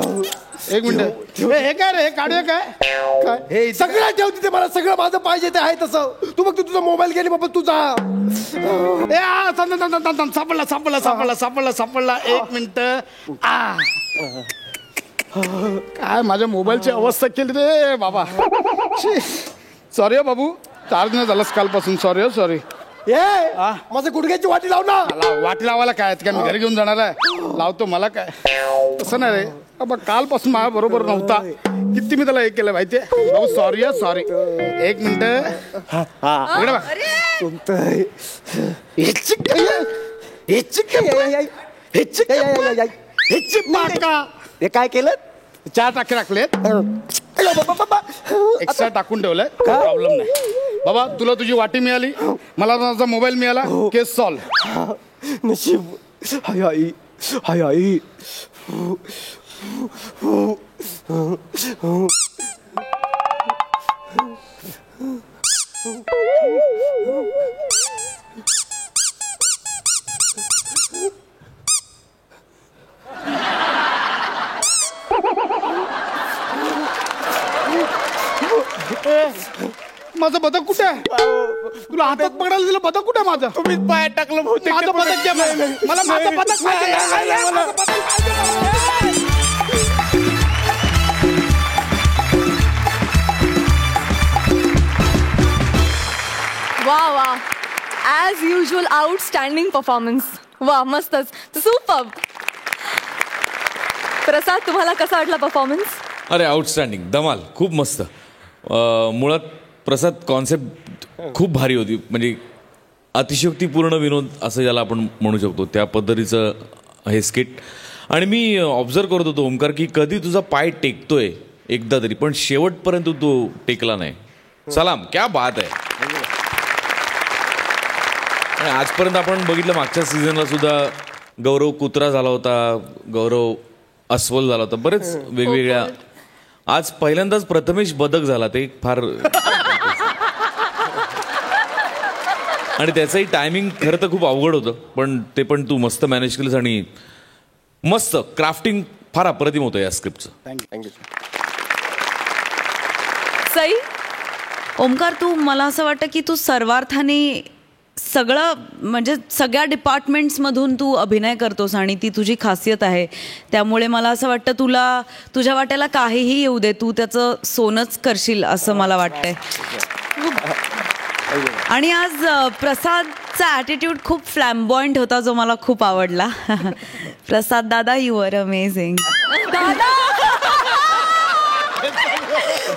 एक मिनिट. हे काय रे? हे काढूया काय? हे सगळं ठेव तिथे. मला सगळं माझं पाहिजे ते आहे तसं. तू फक्त तुझा मोबाईल गेली बाबा तुझा. सापडला. एक मिनिट. काय माझ्या मोबाईलची अवस्था केली रे बाबा. सॉरी हो बाबू. चार्ज नाही झालास कालपासून. सॉरी. माझं गुडघ्याची वाटी लाव ना. वाटी लावायला काय मी घरी घेऊन जाणार आहे. लावतो. मला काय तसं नाही रे बाबा. कालपासून माझ्या बरोबर नव्हता. किती मी त्याला हे केलं माहितीये बाबू. सॉरी. एक मिनिट. हे काय केलं? 4 टाके टाकलेत. एक्स्ट्रा टाकून ठेवलंय प्रॉब्लेम नाही बाबा. तुला तुझी वाटी मिळाली, मला माझा मोबाईल मिळाला, केस सॉल्व. नशीब. हाय आई, हाय आई. माझं बदक कुठे आहे? तुला हातात पकडायला दिलं, बदक कुठे आहे माझं? तुम्हीच पायात टाकलं बहुतेक. माझं बदक द्या मला. मला माझं बदक पाहिजे. माझं बदक पाहिजे. वा वा, ॲज युजल आउटस्टँडिंग परफॉर्मन्स. वा, मस्तच, सुपर. प्रसाद, तुम्हाला कसा वाटला परफॉर्मन्स? अरे आउटस्टँडिंग, धमाल, खूप मस्त. मुळात प्रसाद कॉन्सेप्ट खूप भारी होती, म्हणजे अतिशयोक्तीपूर्ण विनोद असं ज्याला आपण म्हणू शकतो त्या पद्धतीचं हे स्किट. आणि मी ऑब्झर्व करत होतो ओमकार की कधी तुझा पाय टेकतोय एकदा तरी, पण शेवटपर्यंत तो टेकला नाही. सलाम, क्या बात आहे. आणि आजपर्यंत आपण बघितलं मागच्या सीझनला सुद्धा गौरव कुत्रा झाला होता, गौरव अस्वल झाला होता, बरेच वेगवेगळ्या. आज पहिल्यांदाच प्रथमेश बदक झाला, ते फार आणि त्याचंही टायमिंग खरं तर खूप अवघड होतं, पण ते पण तू मस्त मॅनेज केलंस आणि मस्त क्राफ्टिंग फार अप्रतिम होतं या स्क्रिप्टचं. थँक्यू. सई, ओमकार, तू मला असं वाटतं की तू सर्वार्थाने सगळं म्हणजे सगळ्या डिपार्टमेंट्समधून तू अभिनय करतोस आणि ती तुझी खासियत आहे. त्यामुळे मला असं वाटतं तुला तुझ्या वाट्याला काहीही येऊ दे, तू त्याचं सोनंच करशील असं मला वाटतंय. आणि आज प्रसादचा ॲटिट्यूड खूप फ्लॅम्बॉइंट होता, जो मला खूप आवडला. प्रसाद दादा, यू आर अमेझिंग. दादा.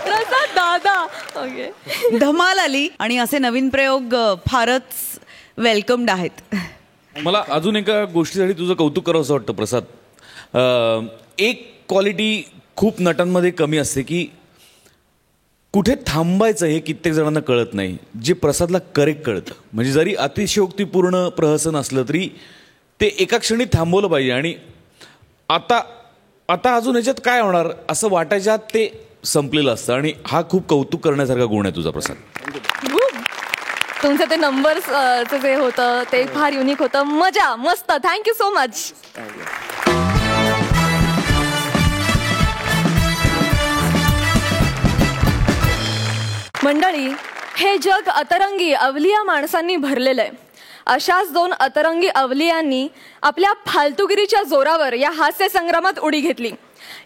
प्रसाद दादा. ओके, धमाल आली आणि असे नवीन प्रयोग फारच वेलकम्ड आहेत. मला अजून एका गोष्टीसाठी तुझं कौतुक करावं असं वाटतं प्रसाद. एक क्वालिटी खूप नटांमध्ये कमी असते की कुठे थांबायचं हे कित्येक जणांना कळत नाही, जे प्रसादला करेक्ट कळतं. म्हणजे जरी अतिशयोक्तीपूर्ण प्रहसन असलं तरी ते एका क्षणी थांबवलं पाहिजे. आणि आता आता अजून याच्यात काय होणार असं वाटायच्या ते संपलेलं असतं. आणि हा खूप कौतुक करण्यासारखा गुण आहे तुझा प्रसाद. तुमचं ते नंबर्सचं जे होतं ते फार युनिक होतं. मजा, मस्त. Thank you so much. मंडळी, हे जग अतरंगी अवलिया माणसांनी भरलेलं आहे. अशाच दोन अतरंगी अवलियांनी आपल्या फालतुगिरीच्या जोरावर या हास्य संग्रामात उडी घेतली.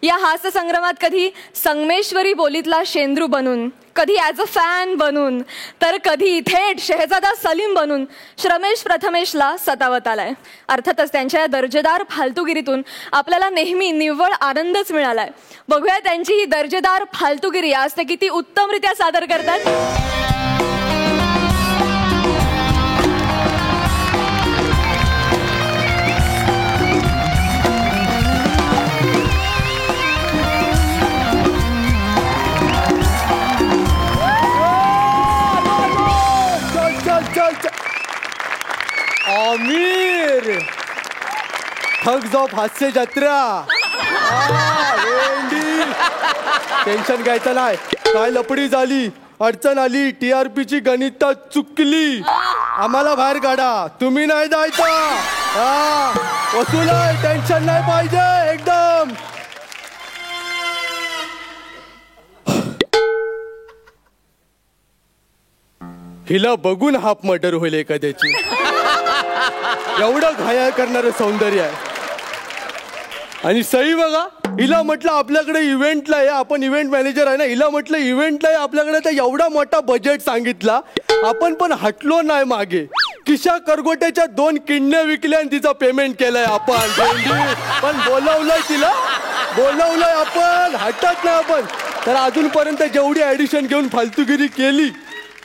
या हास्य संग्रामात कधी संगमेश्वरी बोलीतला शेंद्रू बनून, कधी ॲज अ फॅन बनून, तर कधी थेट शहजादा सलीम बनून श्रमेश प्रथमेशला सतावत आलाय. अर्थातच त्यांच्या या दर्जेदार फालतुगिरीतून आपल्याला नेहमी निव्वळ आनंदच मिळालाय. बघूया त्यांची ही दर्जेदार फालतुगिरी आज ते किती उत्तमरित्या सादर करतात. आमिर, ठग्स ऑफ हास्य जत्रा. टेन्शन घ्यायचं नाही. काय लपडी झाली, अडचण आली, TRPची गणित चुकली, आम्हाला बाहेर काढा. तुम्ही नाही जायचं. वसूल आहे, टेन्शन नाही पाहिजे एकदम. हिला बघून हाफ मर्डर होईल एखाद्याची. एवढं घायाळ करणारं सौंदर्य आहे. आणि सई बघा, हिला म्हटलं आपल्याकडे इव्हेंटला आहे, आपण इव्हेंट मॅनेजर आहे ना, हिला म्हटलं इव्हेंटला आहे आपल्याकडे, तर एवढा मोठा बजेट सांगितला, आपण पण हटलो नाही मागे. किशा करगोट्याच्या 2 किडण्या विकल्या आणि तिचा पेमेंट केलाय आपण. पण बोलवलंय तिला, बोलवलंय आपण, हटत नाही आपण. तर अजूनपर्यंत जेवढी ऍडिशन घेऊन फालतूगिरी केली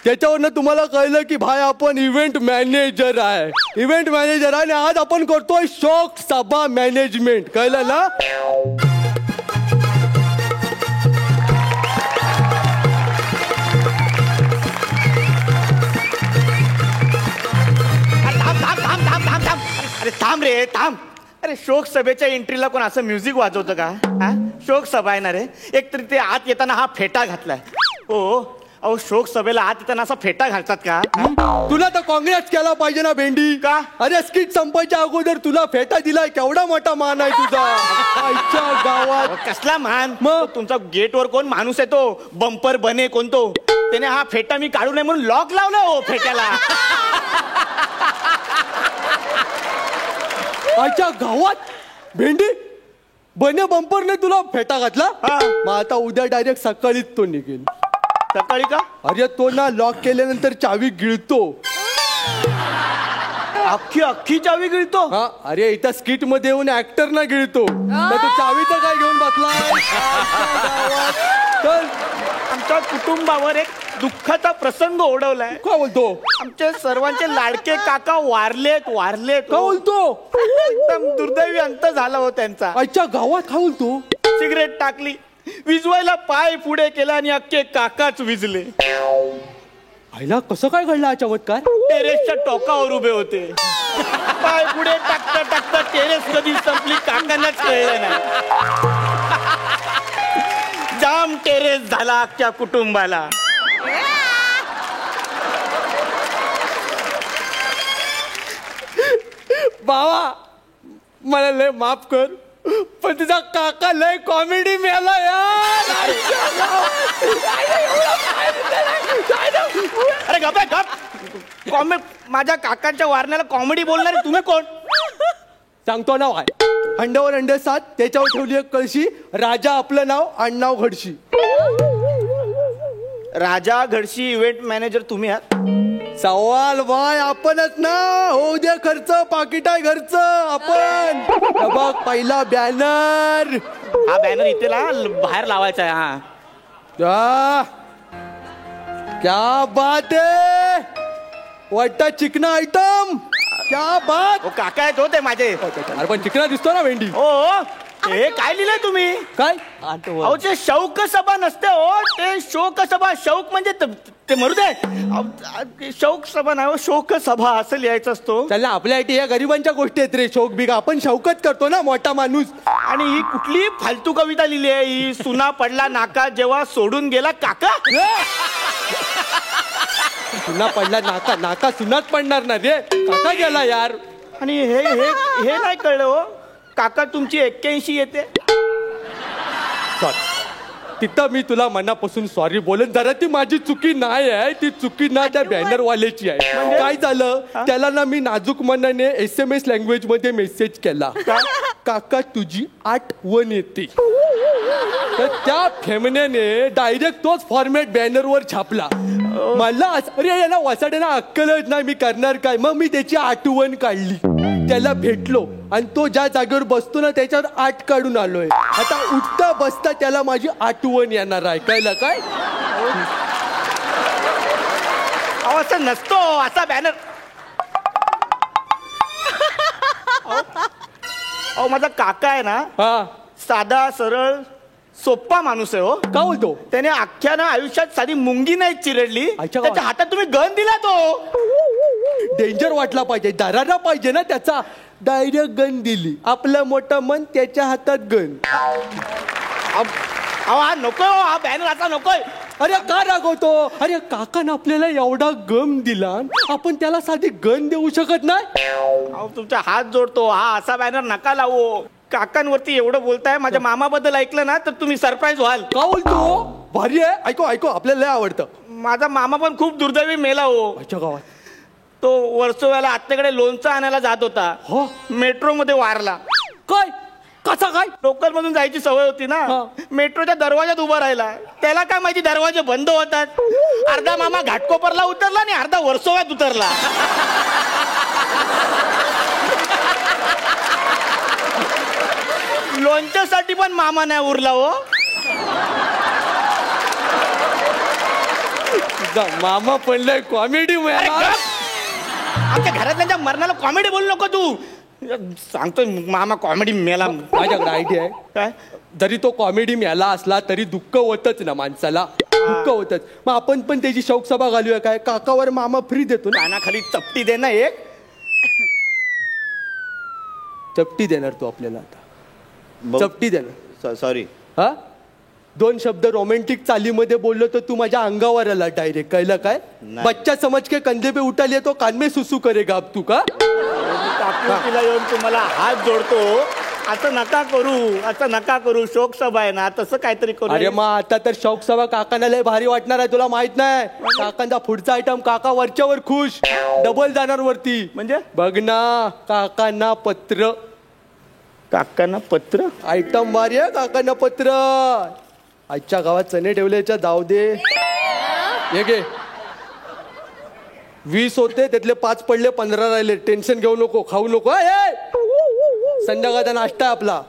त्याच्यावरनं तुम्हाला कळलं की भाई आपण इव्हेंट मॅनेजर आहे. इव्हेंट मॅनेजर आहे आणि आज आपण करतोय शोक सभा मॅनेजमेंट. कळलं ना? थांब रे थांब. अरे शोक सभेच्या एंट्रीला कोण असं म्युझिक वाजवतं का? हा शोक सभा आहे ना रे. एकतरी ते आत येताना हा फेटा घातलाय. हो अहो शोक सभेला आत येताना असा फेटा घालतात का? तुला तर काँग्रेस केला पाहिजे ना भेंडी. का? अरे स्किट संपायच्या अगोदर तुला फेटा दिलाय, केवढा मोठा मान आहे तुझा. आईच्या गावात कसला मान? मग? तुमचा गेटवर कोण माणूस आहे तो बंपर बने कोण तो, त्याने हा फेटा मी काढू नये म्हणून लॉक लावला हो फेट्याला. आईच्या गावात भेंडी बने बंपरने तुला फेटा घातला. हा. मग आता उद्या डायरेक्ट सकाळीच तो निघेल. सकाळी का? अरे तो ना लॉक केल्यानंतर चावी गिळतो. अख्खी अख्खी चावी गिळतो. हा अरे इथं स्किट मध्ये येऊन ऍक्टर ना गिळतो. तर तो चावीचं काय घेऊन बसला. चल आमच्या कुटुंबावर एक दुःखाचा प्रसंग ओढवलाय. काय बोलतो? आमचे सर्वांचे लाडके काका वारलेत. काय बोलतो? एकदम दुर्दैवी अंत झाला हो त्यांचा. आईच्या गावात काय बोलतो? सिगरेट टाकली, विजवायला पाय पुढे केला आणि अख्खे काकाच विजले. आईला कसं काय घडलं हा चमत्कार? टेरेसच्या टोकावर उभे होते. पाय पुढे टाकता टाकता टेरेस कधी संपली काकांनाच कळलं नाही. जाम टेरेस झाला अख्ख्या कुटुंबाला. बाबा मला लय माफ कर, पण तुझा काका लय कॉमेडी मिळाला यार. अरे गप आहे, गप. माझ्या काकांच्या वारण्याला कॉमेडी बोलणारे तुम्ही कोण? सांगतो नाव आहे अंड्यावर अंडे 7, त्याच्यावर ठेवली एक कळशी. राजा आपलं नाव, आडनाव घडशी. राजा घडशी इव्हेंट मॅनेजर तुम्ही आहात? सवाल बाय आपणच ना. हो दे खर्च, पाकिट आहे घरचं आपण. हे बघ पहिला बॅनर. हा बॅनर इथे बाहेर लावायचा आहे. हा क्या बात है, वाटता चिकना आयटम. क्या बात. हो काका आहेत हो ते माझे. अरे पण चिकना दिसतो ना भेंडी. हो हे काय लिहिलंय तुम्ही? काय अहो ते शौक सभा नसते हो, ते शोक सभा. शौक म्हणजे ते मरू दे. शौक सभा नाही हो, शोक सभा असं लिहायचं असतो. त्याला आपल्यासाठी या गरिबांच्या गोष्टी आहेत रे. शौक बिगा आपण शौकत करतो ना, मोठा माणूस. आणि ही कुठली फालतू कविता लिहिली आहे ही? सुना पडला नाका जेव्हा सोडून गेला काका. सुना पडला नाका, नाका सुनात पडणार ना रे. काका गेला यार. आणि हे हे हे नाही कळलं हो, काका तुमची 81 येते. सॉरी, तिथं मी तुला मनापासून सॉरी बोलेन. जरा ती माझी चुकी नाही आहे, ती चुकी ना त्या बॅनर वाल्याची आहे. काय झालं त्याला ना मी नाजूक मनाने SMS लँग्वेज मध्ये मेसेज केला, काका तुझी आठवण येते. तर त्या फेमनेने डायरेक्ट तोच फॉर्मॅट बॅनरवर छापला. मला अरे याला वासाड्याला अक्कलच नाही, मी करणार काय. मग मी त्याची आठवण काढली, त्याला भेटलो आणि तो ज्या जागेवर बसतो ना त्याच्यावर 8 काढून आलोय. आता उठता बसता त्याला माझी आठवण येणार आहे. कळलं काय? अहो असं नसतो असा बॅनर. अहो माझा काका आहे ना, हा साधा सरळ सोप्पा माणूस आहे हो. का बोलतो? त्याने अख्ख्या ना आयुष्यात साधी मुंगी नाही चिरडली, अच्छा. त्याच्या हातात तुम्ही गन दिला तो. डेंजर वाटला पाहिजे, दरारा पाहिजे ना त्याचा. डायरेक्ट गन दिली. आपलं मोठं मन, त्याच्या हातात गन. हा नकोय हो, हा बॅनर आता नकोय. अरे का रागवतो? अरे काकानं आपल्याला एवढा गम दिला, आपण त्याला साधी गन देऊ शकत नाही? अहो तुमचा हात जोडतो, हा असा बॅनर नका लावू. काकांवरती एवढं बोलताय, माझ्या मामाबद्दल ऐकलं ना तर तुम्ही सरप्राईज व्हाल. का बोलतो? भारी आहे. ऐको ऐको, आपल्याला लय आवडतं. माझा मामा पण खूप दुर्दैवी मेला हो. अच्छा गावात तो वर्सोव्याला आत्याकडे लोणचं आणायला जात होता. हो मेट्रो मध्ये वारला. काय? कसा काय? लोकल मधून जायची सवय होती ना, मेट्रोच्या दरवाजात उभा राहिला. त्याला काय माहिती दरवाजे बंद होतात. अर्धा मामा घाटकोपरला उतरला आणि अर्धा वर्सोव्यात उतरला. लोणच्यासाठी पण मामा नाही उरला हो. मामा पडलाय कॉमेडी. आमच्या घरातल्या मरणाला कॉमेडी बोलू नको तू. सांगतोय मामा कॉमेडी मेला. माझ्याकडे आयडिया आहे. काय? जरी तो कॉमेडी मेला असला तरी दुःख होतच ना माणसाला. दुःख होतच. मग आपण पण त्याची शौक सभा घालूया काय? काकावर मामा फ्री देतो ना. कानाखाली चपटी दे ना एक. चपटी देणार तू आपल्याला आता चपटी देणार सॉरी. हा 2 शब्द रोमॅन्टिक चालीमध्ये बोललो तर तू माझ्या अंगावर आला डायरेक्ट कळलं काय बच्चा समज के कंधे पे उठा लिया तो कान में सुसू करेगा अब तू का तिला येऊन तुम्हाला हात जोडतो. असं नका करू शोक सभा आहे ना तसं काहीतरी करू. अरे मग आता तर शौक सभा काकांना लय भारी वाटणार आहे तुला माहित नाही काकांचा पुढचा आयटम काका वरच्यावर खुश डबल जाणार वरती म्हणजे बघ ना काकांना पत्र आयटम भारी आहे काकांना पत्र. आजच्या गावात चणे ठेवल्याच्या जाऊ दे हे घे 20 होते त्यातले 5 पडले 15 राहिले टेन्शन घेऊ नको खाऊ नको संध्याकाळचा नाश्ता आहे आपला.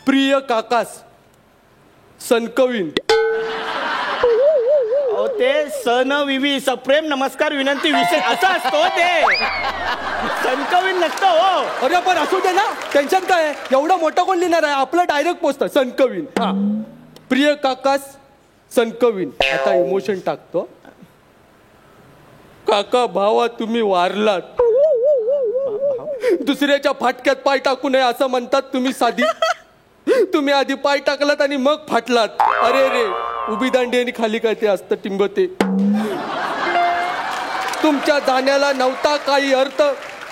प्रिय काकास सनकवीन ते सन विवी सप्रेम नमस्कार विनंती विशेष असं असतो ते सनकवीन नसतं हो. अरे पण असू दे ना टेन्शन काय एवढा मोठा कोण लिहिणार आहे आपलं डायरेक्ट पोचतं सनकवीन. हा प्रिय काकास सनकवीन. आता इमोशन टाकतो. काका भावा तुम्ही वारलात दुसऱ्याच्या फाटक्यात पाय टाकू नये असं म्हणतात तुम्ही साधी तुम्ही आधी पाय टाकलात आणि मग फाटलात. अरे रे उभी दांडी आणि खाली काय ते असतं टिंबते. तुमच्या जाण्याला नव्हता काही अर्थ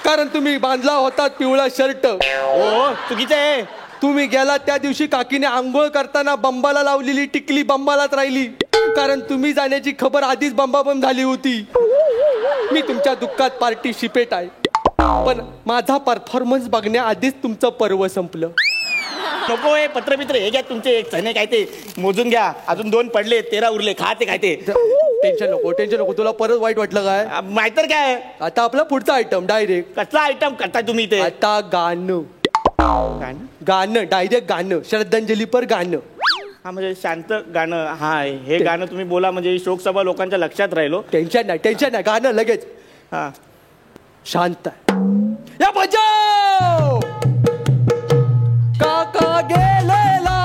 कारण तुम्ही बांधला होता पिवळा शर्ट. हो चुकीचं आहे. तुम्ही गेला त्या दिवशी काकीने आंघोळ करताना बंबाला लावलेली टिकली बंबालाच राहिली कारण तुम्ही जाण्याची खबर आधीच बंबाबंब झाली होती. मी तुमच्या दुःखात पार्टिसिपेट आहे पण माझा परफॉर्मन्स बघण्याआधीच तुमचं पर्व संपलं. नको हे पत्रमित्र हे घ्या तुमचे एक चणे काय ते मोजून घ्या अजून 2 पडले 13 उरले खा ते काय ते. टेन्शन नको तुला परत वाईट वाटलं काय नाहीतर काय. आता आपला पुढचा आयटम डायरेक्ट कसला आयटम करताय तुम्ही ते. आता गाणं डायरेक्ट गाणं श्रद्धांजली पर गाणं. हा म्हणजे शांत गाणं. हा हे गाणं तुम्ही बोला म्हणजे शोकसभा लोकांच्या लक्षात राहिलो. टेन्शन नाही गाणं लगेच. हा शांत या बजाव काका गेलेला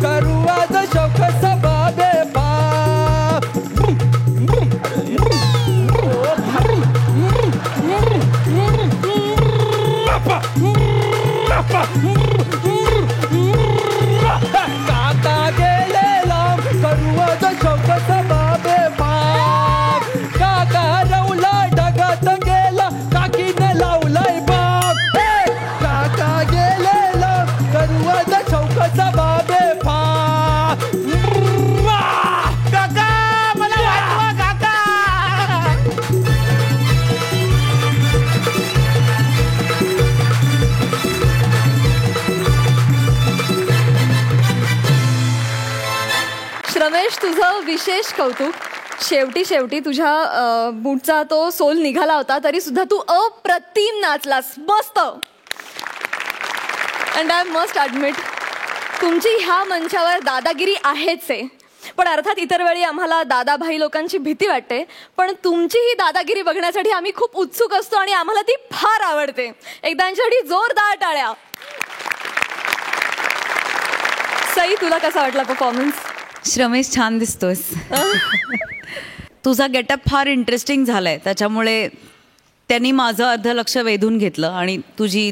करू आज शौक सभा बेबाप. काका गेलेला करू आज शौक सभा बेबाप. काका रवला ढगात गेला काकीने लावलाय बाप. काका गेलेला करू आज शौक सभा बेबाप. काका मला वाचवा काका. श्रमेश तुझं विशेष कौतुक. शेवटी तुझ्या बूटचा तो सोल निघाला होता तरी सुद्धा तू अप्रतिम नाचलास मस्त. अँड आय मस्ट ॲडमिट तुमची ह्या मंचावर दादागिरी आहेच आहे पण अर्थात इतर वेळी आम्हाला दादाभाई लोकांची भीती वाटते पण तुमची ही दादागिरी बघण्यासाठी आम्ही खूप उत्सुक असतो आणि आम्हाला ती फार आवडते. एकदा यांच्यासाठी जोरदार टाळ्या. सई तुला कसा वाटला परफॉर्मन्स. श्रमेश छान दिसतोस. तुझा गेटअप फार इंटरेस्टिंग झालाय त्याच्यामुळे त्यांनी माझं अर्ध लक्ष वेधून घेतलं आणि तुझी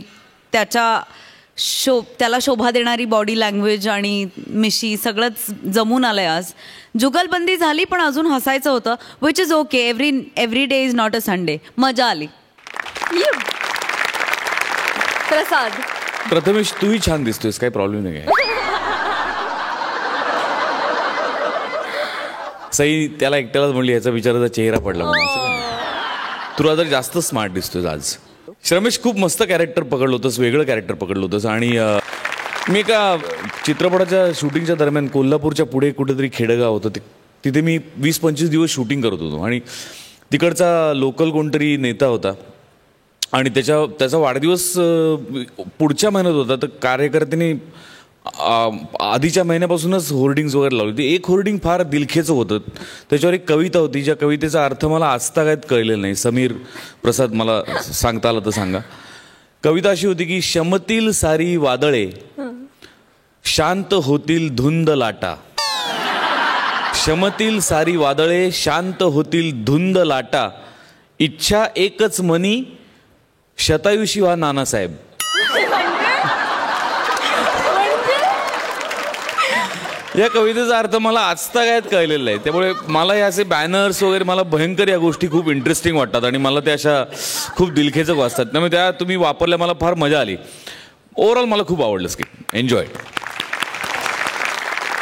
त्याला शोभा देणारी बॉडी लँग्वेज आणि मिशी सगळंच जमून आलंय. आज जुगलबंदी झाली पण अजून हसायचं होतं which is okay. Every day is not a Sunday. मजा आली. प्रसाद प्रथमेश तूही छान दिसतोयस काही प्रॉब्लेम नाही आहे. सई त्याला एकट्यालाच म्हणली याचा विचाराचा चेहरा पडला तुला तर जास्त स्मार्ट दिसतोय आज. श्रमेश खूप मस्त कॅरेक्टर पकडलं होतंस वेगळं कॅरेक्टर पकडलं होतंस आणि मी एका चित्रपटाच्या शूटिंगच्या दरम्यान कोल्हापूरच्या पुढे कुठेतरी खेडेगाव होतं तिथे मी 20-25 दिवस शूटिंग करत होतो आणि तिकडचा लोकल कोणतरी नेता होता आणि त्याचा वाढदिवस पुढच्या महिन्यात होता तर कार्यकर्त्यांनी आधीच्या महिन्यापासूनच होर्डिंग्स वगैरे लावली होती. एक होर्डिंग फार दिलखेचं होतं त्याच्यावर एक कविता होती ज्या कवितेचा अर्थ मला आजतागायत कळलेला नाही. समीर प्रसाद मला सांगता आलं तर सांगा. कविता अशी होती की शमतील सारी वादळे शांत होतील धुंद लाटा शमतील सारी वादळे, शांत होतील धुंद लाटा, इच्छा एकच मनी, शतायुषी व्हा नानासाहेब. या कवितेचा अर्थ मला आजतागायत कळलेला आहे, त्यामुळे मला हे असे बॅनर्स वगैरे मला भयंकर या गोष्टी खूप इंटरेस्टिंग वाटतात आणि मला त्या अशा खूप दिलखेचक वाटतात. त्यामुळे त्या तुम्ही वापरल्या, मला फार मजा आली. ओव्हरऑल मला खूप आवडलं स्किट. एन्जॉय.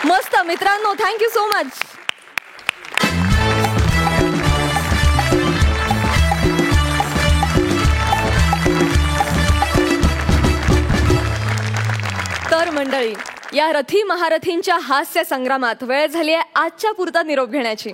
मस्त मित्रांनो, थँक्यू सो मच. तर मंडळी, या रथी महारथींच्या हास्य संग्रामात वेळ झाली आहे आजच्या पुरता निरोप घेण्याची.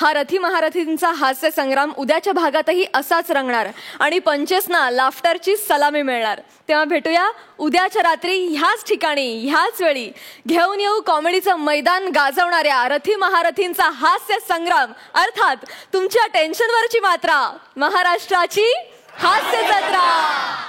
हा रथी महारथींचा हास्य संग्राम उद्याच्या भागातही असाच रंगणार आणि पंचेसना लाफ्टरची सलामी मिळणार. तेव्हा भेटूया उद्याच्या रात्री ह्याच ठिकाणी ह्याच वेळी. घेऊन येऊ कॉमेडीचं मैदान गाजवणाऱ्या रथी महारथींचा हास्य संग्राम, अर्थात तुमच्या टेन्शनवरची मात्रा, महाराष्ट्राची हास्य जत्रा.